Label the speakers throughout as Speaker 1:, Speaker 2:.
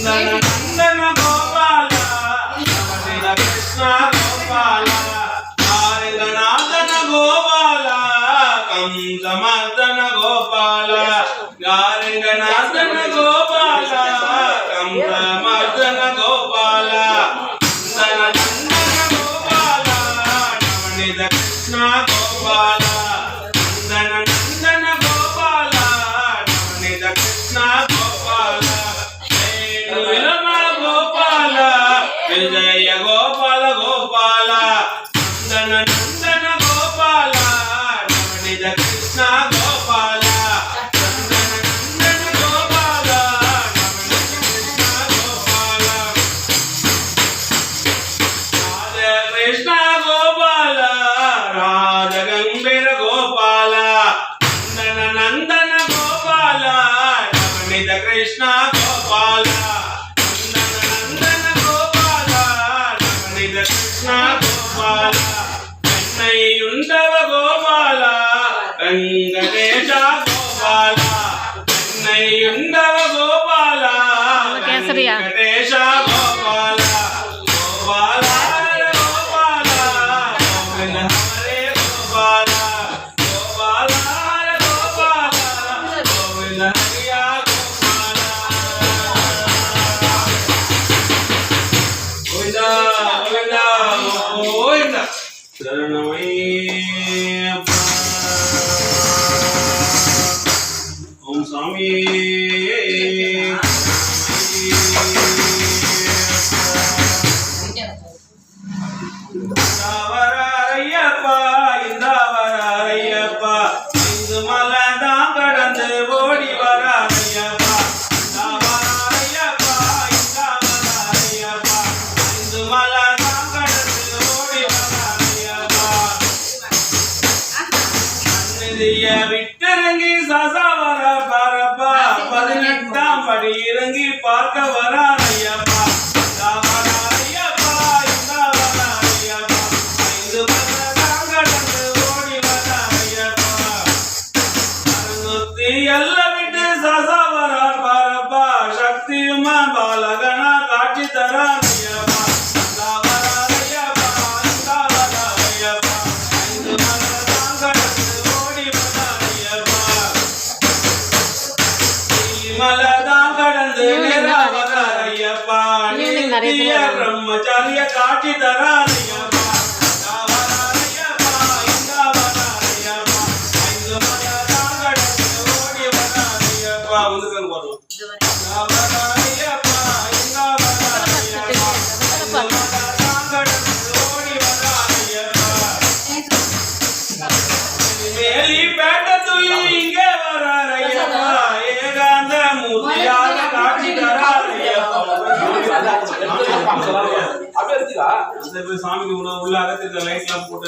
Speaker 1: நந்தன கோபால நவநீத கிருஷ்ண கோபால நாரதநாதன கோபால கம்சமர்தன கோபால நாரதநாதன கோபால கம்சமர்தன கோபால நந்தன கோபால நவநீத கிருஷ்ண கோபால நந்தன கோபால நவநீத கிருஷ்ண கோபால गोपाल विजय गोपाल गोपाल नंदन गोपाल नवनीत कृष्ण गोपाल नंदन गोपाल नवनीत कृष्ण गोपाल राधे कृष्ण गोपाल राधा गंभीर गोपाल नंदन गोपाल नवनीत कृष्ण गोपाल कृष्ण गोपाल कन्नैयुंडव गोपाल वेंकटेश गोपाल कन्नैयुंडव गोपाल वेंकटेश गोपाल गोपाल गोपाल गोविंद हरे गोपाल गोपाल गोपाल गोविंद हरिया गोपाल गोविंद शरणमय्यप्पा ओम स्वामी इंदावरायप्पा इंदावरायप्पा इंदु मलदा கடந்து ஓடி வராயப்பா इंदावरायप्पा इंदावरायप्पा इंदु मलदा கடந்து ஓடி விட்டிறங்கி சசாவர பரப்பா 18ஆம் படி இறங்கி பார்க்க வராரையப்பா தாவராரையப்பா இந்தாவராரையப்பா ஐந்து மதம் கடந்து ஓடி வராரையப்பா அருந்துத்தி எல்லாம் விட்டு சசாவர பரப்பா சக்தியுமா பாலகனா காட்சி தராரையப்பா மலதான் கடந்து நிராவராயப்பா நித்திய பிரம்மச்சாரிய காட்சி தராரையப்பா தாவராரையப்பா இந்தாவராரையப்பா ஐந்து மலதான் கடந்து ஓடி வராரையப்பா வந்துங்க போறோம் தாவராரையப்பா இந்தாவராரையப்பா ஐந்து மலதான் கடந்து ஓடி வராரையப்பா மேலி பேட்ட துளி இங்கே வராரையப்பா மூர்த்தியாக காட்சி தராரையப்பா சாமிக்கு உள்ள அகத்திருக்க லைட்லாம் போட்டு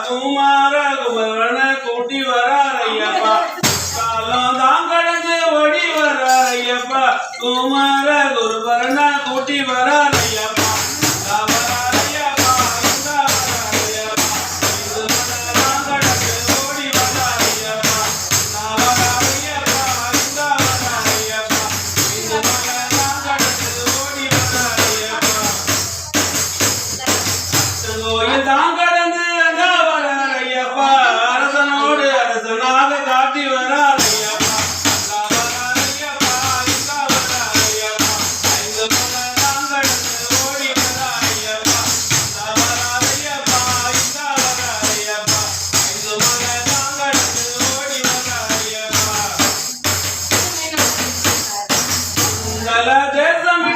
Speaker 1: குமார குமரன கூட்டி வராரையப்பா காலம் கடந்து ஓடி வராரையப்பா குமார குருபரன கூட்டி வராரையப்பா தாவராரையப்பா இந்தாவராரையப்பா இது மதம் கடந்து ஓடி வராரையப்பா தாவராரையப்பா இந்தாவராரையப்பா இது மதம் கடந்து ஓடி வராரையப்பா கோயில் கடந்து அரசனோடு அரசனாக காட்டி வராரையப்பா தாவராரையப்பா இந்தாவராரையப்பா ஐந்து மதம் கடந்து ஓடி வராரையப்பா தாவராரையப்பா இந்தாவராரையப்பா ஐந்து மதம் கடந்து ஓடி வராரையப்பா உங்கள தேசம்